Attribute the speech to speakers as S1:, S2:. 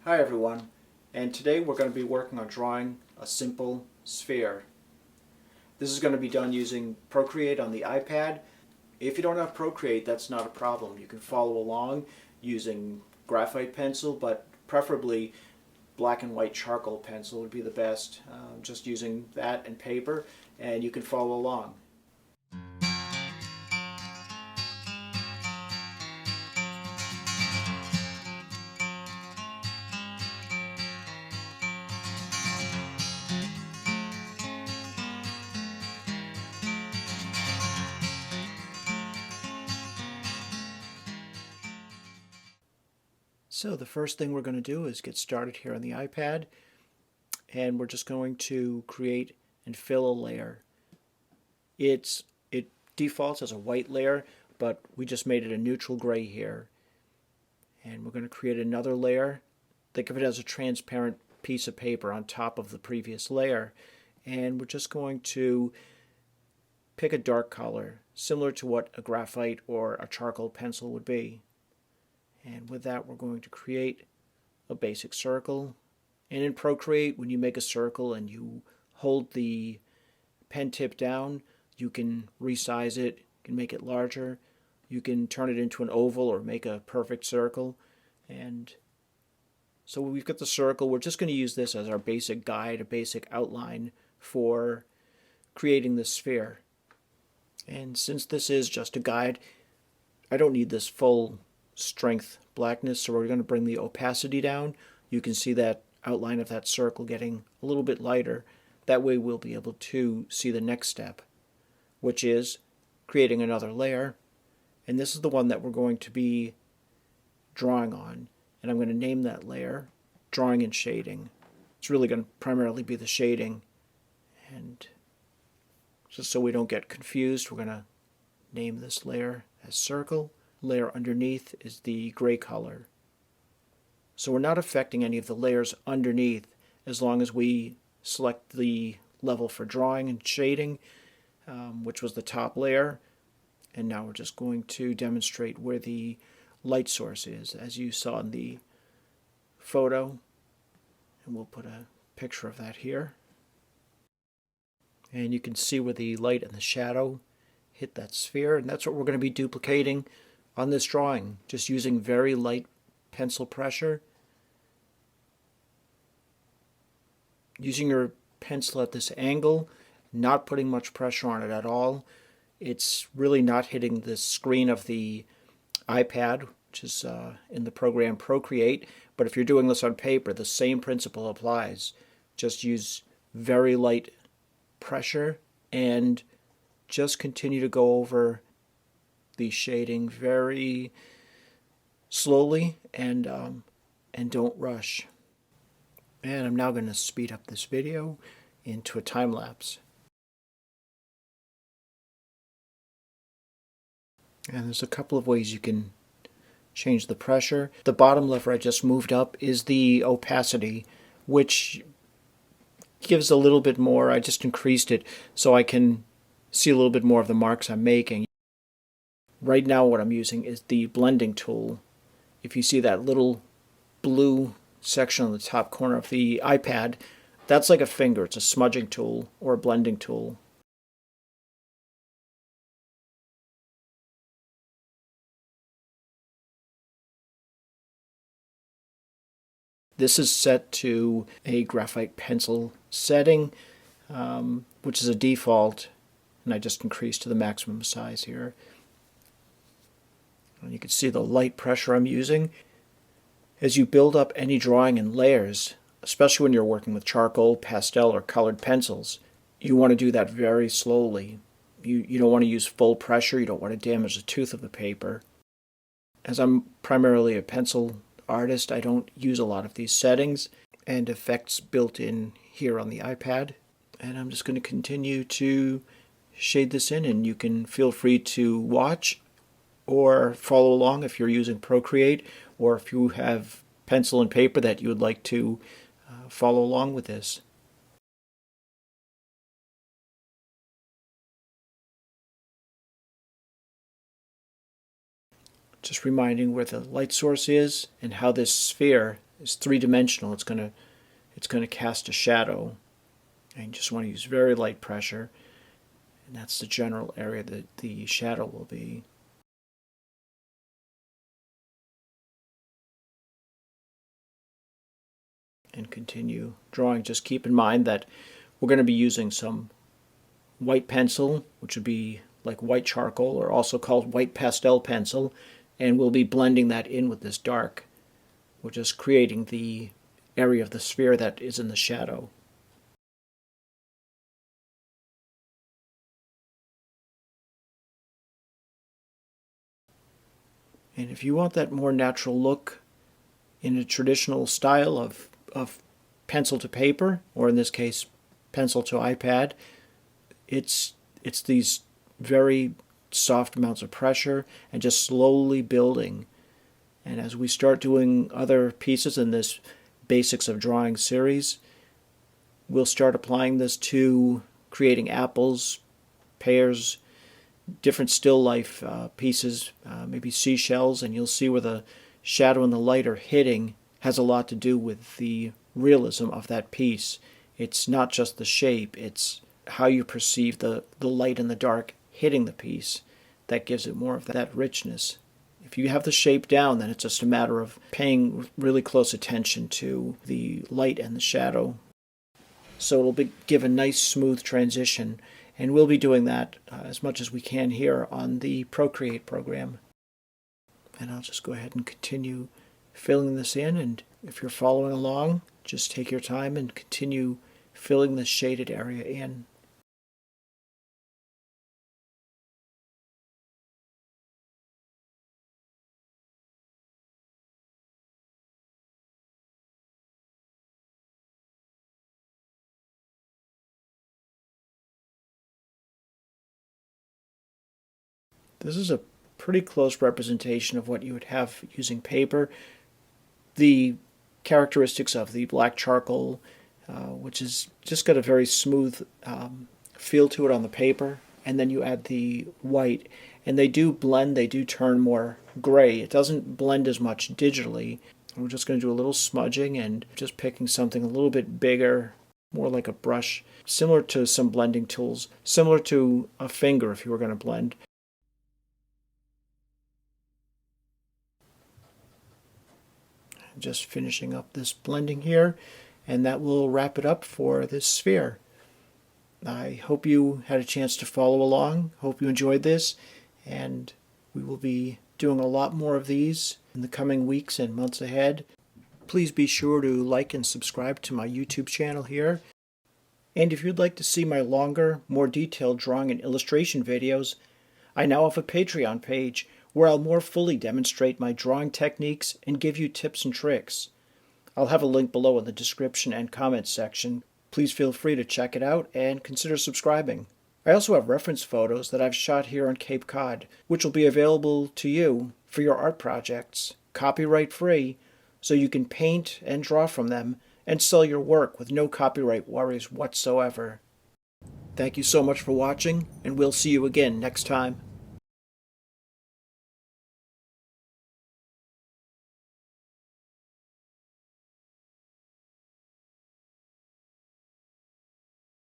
S1: Hi everyone, and today we're going to be working on drawing a simple sphere. This is going to be done using Procreate on the iPad. If you don't have Procreate, that's not a problem. You can follow along using graphite pencil, but preferably black and white charcoal pencil would be the best. Just using that and paper, and you can follow along. So the first thing we're going to do is get started here on the iPad, and we're just going to create and fill a layer. It defaults as a white layer, but we just made it a neutral gray here. And we're going to create another layer. Think of it as a transparent piece of paper on top of the previous layer. And we're just going to pick a dark color, similar to what a graphite or a charcoal pencil would be. And with that, we're going to create a basic circle. And in Procreate, when you make a circle and you hold the pen tip down, you can resize it, you can make it larger, you can turn it into an oval or make a perfect circle. And so we've got the circle. We're just going to use this as our basic guide, a basic outline for creating this sphere. And since this is just a guide, I don't need this full strength blackness, so we're going to bring the opacity down. You can see that outline of that circle getting a little bit lighter. That way we'll be able to see the next step, which is creating another layer. And this is the one that we're going to be drawing on. And I'm going to name that layer Drawing and Shading. It's really going to primarily be the shading. And just so we don't get confused, we're going to name this layer as Circle. Layer underneath is the gray color. So we're not affecting any of the layers underneath as long as we select the level for drawing and shading, which was the top layer. And now we're just going to demonstrate where the light source is, as you saw in the photo. And we'll put a picture of that here. And you can see where the light and the shadow hit that sphere, and that's what we're going to be duplicating on this drawing, just using very light pencil pressure. Using your pencil at this angle, not putting much pressure on it at all. It's really not hitting the screen of the iPad, which is in the program Procreate. But if you're doing this on paper, the same principle applies. Just use very light pressure and just continue to go over the shading very slowly and don't rush. And I'm now going to speed up this video into a time lapse. And there's a couple of ways you can change the pressure. The bottom lever I just moved up is the opacity, which gives a little bit more. I just increased it so I can see a little bit more of the marks I'm making. Right now what I'm using is the blending tool. If you see that little blue section on the top corner of the iPad, that's like a finger. It's a smudging tool or a blending tool. This is set to a graphite pencil setting, which is a default, and I just increased to the maximum size here. And you can see the light pressure I'm using. As you build up any drawing in layers, especially when you're working with charcoal, pastel, or colored pencils, you want to do that very slowly. You don't want to use full pressure. You don't want to damage the tooth of the paper. As I'm primarily a pencil artist, I don't use a lot of these settings and effects built in here on the iPad. And I'm just going to continue to shade this in, and you can feel free to watch or follow along if you're using Procreate, or if you have pencil and paper that you would like to follow along with this. Just reminding where the light source is and how this sphere is three-dimensional. It's gonna cast a shadow, and you just want to use very light pressure, and that's the general area that the shadow will be. And continue drawing. Just keep in mind that we're going to be using some white pencil, which would be like white charcoal, or also called white pastel pencil, and we'll be blending that in with this dark. We're just creating the area of the sphere that is in the shadow. And if you want that more natural look in a traditional style of pencil to paper, or in this case, pencil to iPad, it's these very soft amounts of pressure and just slowly building. And as we start doing other pieces in this Basics of Drawing series, we'll start applying this to creating apples, pears, different still life pieces, maybe seashells, and you'll see where the shadow and the light are hitting has a lot to do with the realism of that piece. It's not just the shape, it's how you perceive the light and the dark hitting the piece that gives it more of that richness. If you have the shape down, then it's just a matter of paying really close attention to the light and the shadow. So it'll give a nice smooth transition, and we'll be doing that as much as we can here on the Procreate program. And I'll just go ahead and continue filling this in, and if you're following along, just take your time and continue filling the shaded area in. This is a pretty close representation of what you would have using paper. The characteristics of the black charcoal, which is just got a very smooth feel to it on the paper, and then you add the white, and they do blend, they do turn more gray. It doesn't blend as much digitally. We're just going to do a little smudging and just picking something a little bit bigger, more like a brush, similar to some blending tools, similar to a finger if you were going to blend. Just finishing up this blending here, and that will wrap it up for this sphere. I hope you had a chance to follow along. Hope you enjoyed this, and we will be doing a lot more of these in the coming weeks and months ahead. Please be sure to like and subscribe to my YouTube channel here. And if you'd like to see my longer, more detailed drawing and illustration videos, I now have a Patreon page where I'll more fully demonstrate my drawing techniques and give you tips and tricks. I'll have a link below in the description and comments section. Please feel free to check it out and consider subscribing. I also have reference photos that I've shot here on Cape Cod, which will be available to you for your art projects, copyright free, so you can paint and draw from them and sell your work with no copyright worries whatsoever. Thank you so much for watching, and we'll see you again next time.